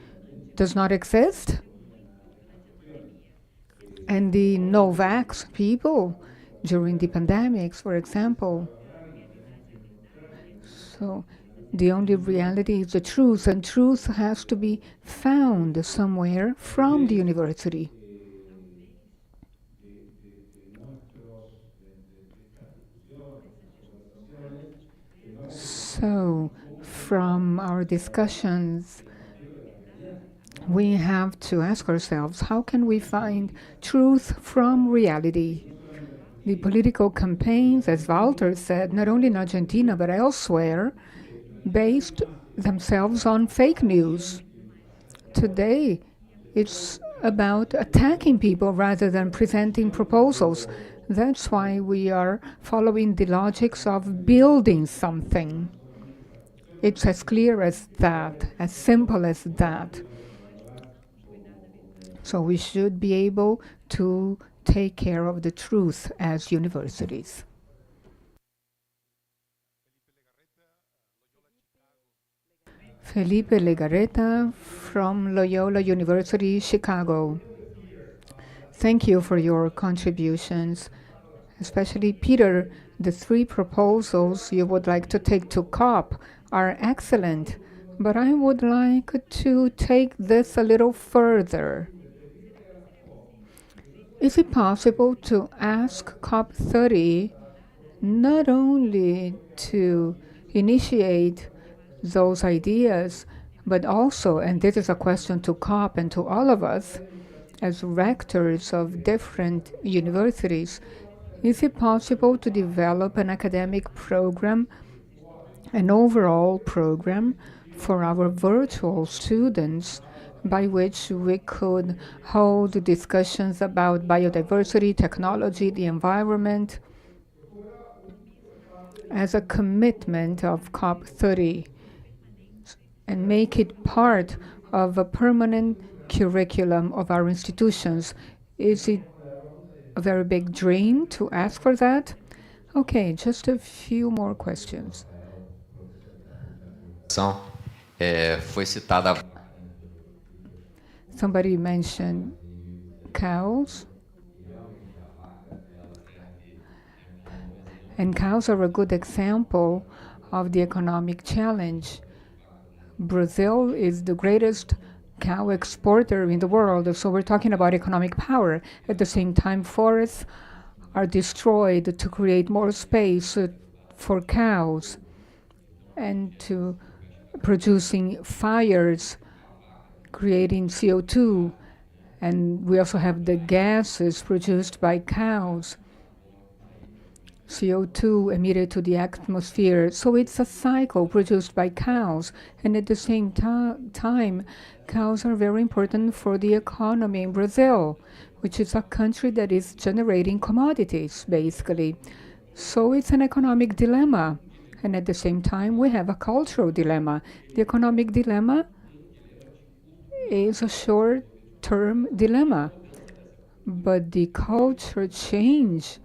does not exist, and the no-vax people during the pandemics, for example. So the only reality is the truth, and truth has to be found somewhere from the university. So from our discussions, we have to ask ourselves, how can we find truth from reality? The political campaigns, as Walter said, not only in Argentina but elsewhere, based themselves on fake news. Today, it's about attacking people rather than presenting proposals. That's why we are following the logics of building something. It's as clear as that, as simple as that. So we should be able to take care of the truth as universities. Felipe Legarreta from Loyola University, Chicago. Thank you for your contributions, especially Peter. The 3 proposals you would like to take to COP are excellent, but I would like to take this a little further. Is it possible to ask COP30 not only to initiate those ideas, but also, and this is a question to COP and to all of us, as rectors of different universities, is it possible to develop an academic program, an overall program for our virtual students, by which we could hold discussions about biodiversity, technology, the environment, as a commitment of COP30, and make it part of a permanent curriculum of our institutions? Is it a very big dream to ask for that? Okay, just a few more questions. Foi citada. Somebody mentioned cows. And cows are a good example of the economic challenge. Brazil is the greatest cow exporter in the world, so we're talking about economic power. At the same time, forests are destroyed to create more space for cows and to producing fires, creating CO2, and we also have the gases produced by cows, CO2 emitted to the atmosphere. So it's a cycle produced by cows, and at the same time, cows are very important for the economy in Brazil, which is a country that is generating commodities, basically. So it's an economic dilemma, and at the same time, we have a cultural dilemma. The economic dilemma is a short-term dilemma, but the culture change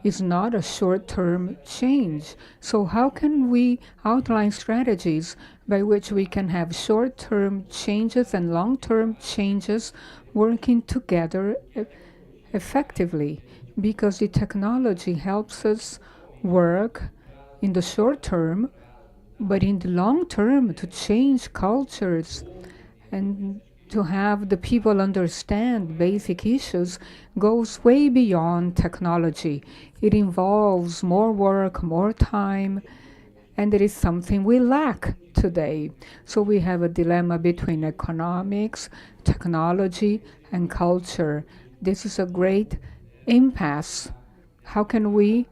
is not a short-term change. So how can we outline strategies by which we can have short-term changes and long-term changes working together effectively? Because the technology helps us work in the short term, but in the long term to change cultures and to have the people understand basic issues goes way beyond technology. It involves more work, more time, and it is something we lack today. So we have a dilemma between economics, technology, and culture. This is a great impasse. How can we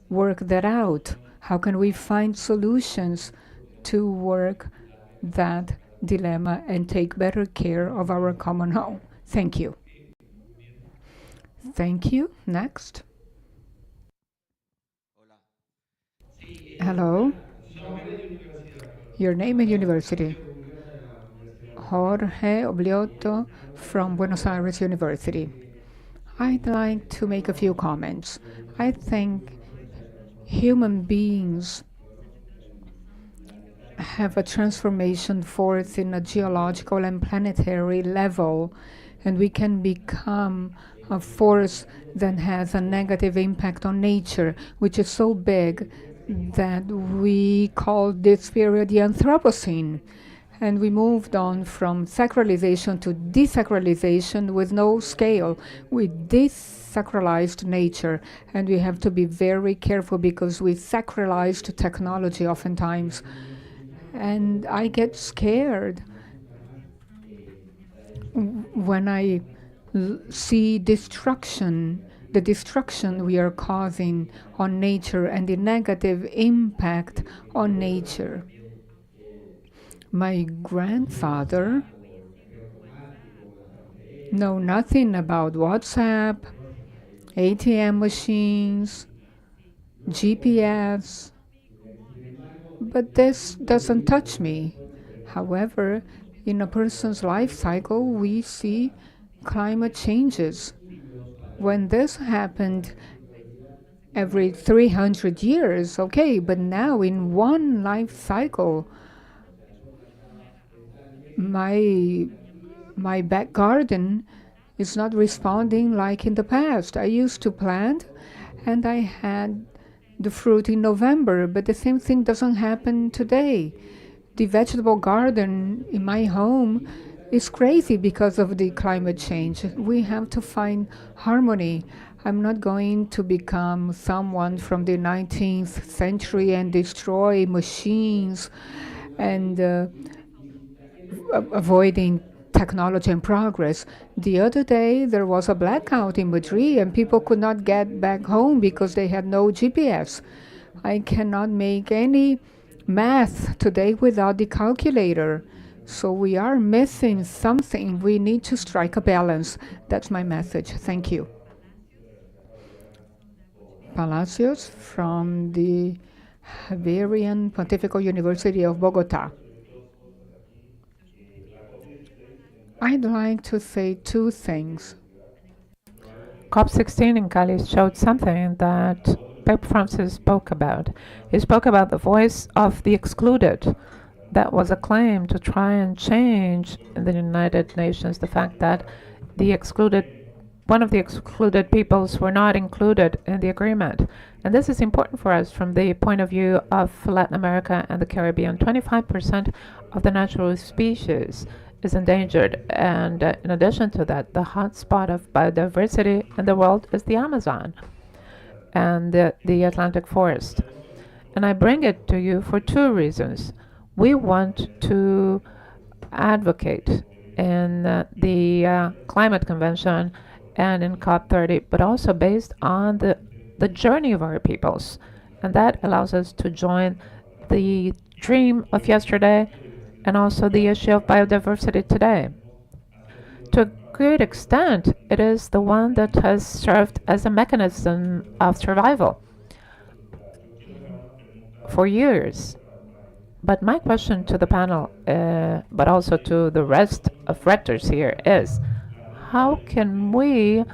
work that out? How can we find solutions to work that dilemma and take better care of our common home? Thank you. Thank you. Next. Hello. Your name and university. Jorge Oblioto from Buenos Aires University. I'd like to make a few comments. I think human beings have a transformation force in a geological and planetary level, and we can become a force that has a negative impact on nature, which is so big that we call this period the Anthropocene. And we moved on from sacralization to desacralization with no scale. We desacralized nature, and we have to be very careful because we sacralized technology oftentimes. And I get scared when I see destruction, the destruction we are causing on nature and the negative impact on nature. My grandfather know nothing about WhatsApp, ATM machines, GPS, but this doesn't touch me. However, in a person's life cycle, we see climate changes. When this happened every 300 years, okay, but now in one life cycle, my back garden is not responding like in the past. I used to plant and I had the fruit in November, but the same thing doesn't happen today. The vegetable garden in my home is crazy because of the climate change. We have to find harmony. I'm not going to become someone from the 19th century and destroy machines and avoiding technology and progress. The other day, there was a blackout in Madrid and people could not get back home because they had no GPS. I cannot make any math today without the calculator. So we are missing something. We need to strike a balance. That's my message. Thank you. Palacios from the Javerian Pontifical University of Bogota. I'd like to say two things. COP16 in Cali showed something that Pope Francis spoke about. He spoke about the voice of the excluded. That was a claim to try and change in the United Nations the fact that one of the excluded peoples were not included in the agreement. And this is important for us from the point of view of Latin America and the Caribbean. 25% of the natural species is endangered, and in addition to that, the hotspot of biodiversity in the world is the Amazon and the Atlantic forest. And I bring it to you for two reasons. We want to advocate in the Climate Convention and in COP30, but also based on the journey of our peoples. And that allows us to join the dream of yesterday and also the issue of biodiversity today. To a great extent, it is the one that has served as a mechanism of survival for years. But my question to the panel, but also to the rest of rectors here, is how can we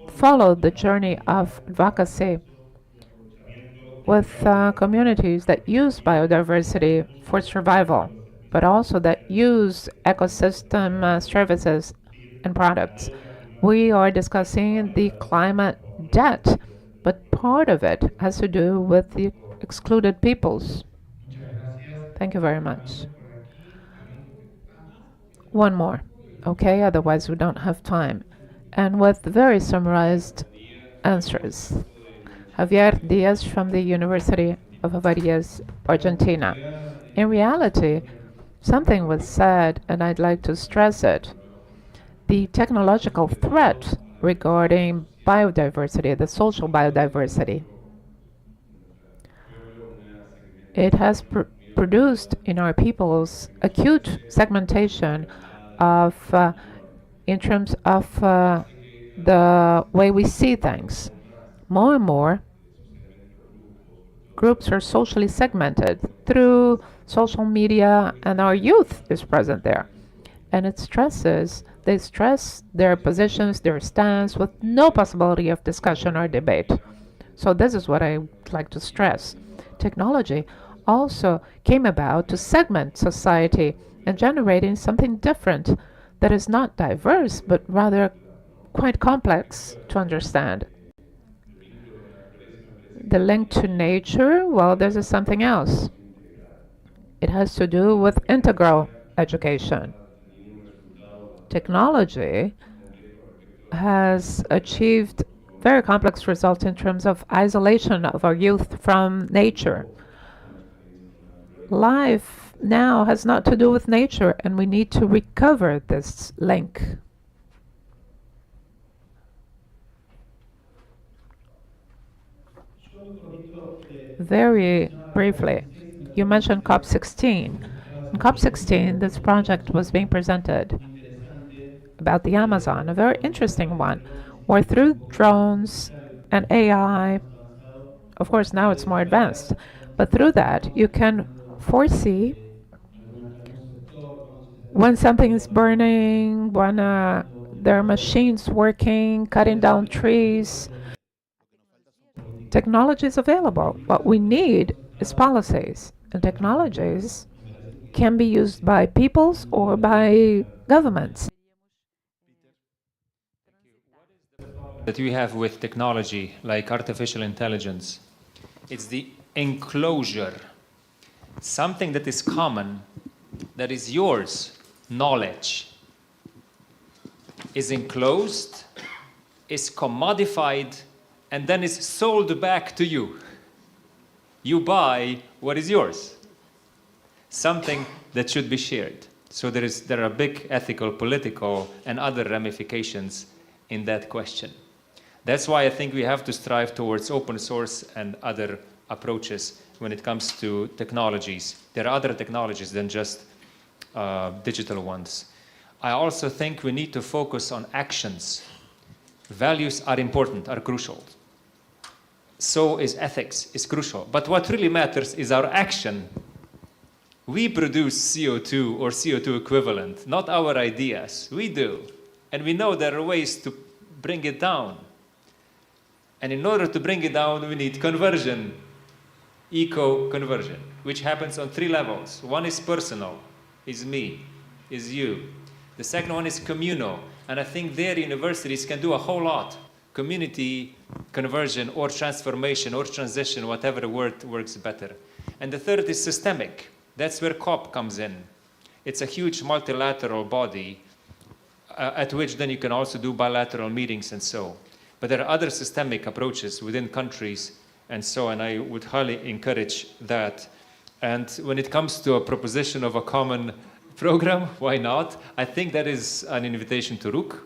follow the journey of advocacy with communities that use biodiversity for survival, but also that use ecosystem services and products? We are discussing the climate debt, but part of it has to do with the excluded peoples. Thank you very much. One more, okay? Otherwise we don't have time. And with very summarized answers. Javier Diaz from the University of Aberptura, Argentina. In reality, something was said, and I'd like to stress it. The technological threat regarding biodiversity, the social biodiversity, it has produced in our peoples acute segmentation of, in terms of the way we see things. More and more, groups are socially segmented through social media, and our youth is present there. And they stress their positions, their stance, with no possibility of discussion or debate. So this is what I would like to stress. Technology also came about to segment society and generating something different, that is not diverse, but rather quite complex to understand. The link to nature, well, this is something else. It has to do with integral education. Technology has achieved very complex results in terms of isolation of our youth from nature. Life now has not to do with nature, and we need to recover this link. Very briefly, you mentioned COP16. In COP16, this project was being presented about the Amazon, a very interesting one, where through drones and AI, of course now it's more advanced, but through that you can foresee when something is burning, when there are machines working, cutting down trees. Technology is available. What we need is policies, and technologies can be used by peoples or by governments. That we have with technology, like artificial intelligence, it's the enclosure, something that is common, that is yours, knowledge, is enclosed, is commodified, and then is sold back to you. You buy what is yours, something that should be shared. So there are big ethical, political, and other ramifications in that question. That's why I think we have to strive towards open source and other approaches when it comes to technologies. There are other technologies than just digital ones. I also think we need to focus on actions. Values are important, are crucial. So is ethics, is crucial. But what really matters is our action. We produce CO2 or CO2 equivalent, not our ideas. We do. And we know there are ways to bring it down. And in order to bring it down, we need conversion, eco-conversion, which happens on 3 levels. One is personal, is me, is you. The second one is communal, and I think there universities can do a whole lot. Community conversion or transformation or transition, whatever word works better. And the third is systemic. That's where COP comes in. It's a huge multilateral body at which then you can also do bilateral meetings and so. But there are other systemic approaches within countries and so, and I would highly encourage that. And when it comes to a proposition of a common program, why not? I think that is an invitation to RUC.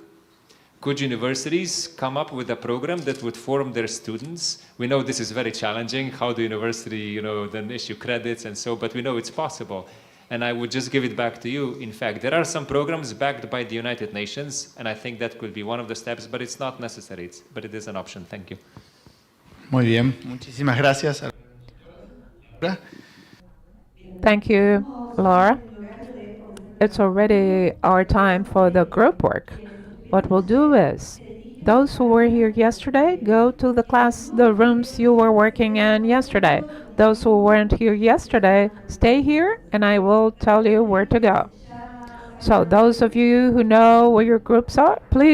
Could universities come up with a program that would form their students? We know this is very challenging. How do university, then issue credits and so, but we know it's possible. And I would just give it back to you. In fact, there are some programs backed by the United Nations, and I think that could be one of the steps, but it's not necessary, but it is an option. Thank you. Muy bien, muchísimas gracias. Thank you, Laura. It's already our time for the group work. What we'll do is, those who were here yesterday, go to the rooms you were working in yesterday. Those who weren't here yesterday, stay here, and I will tell you where to go. So those of you who know where your groups are, please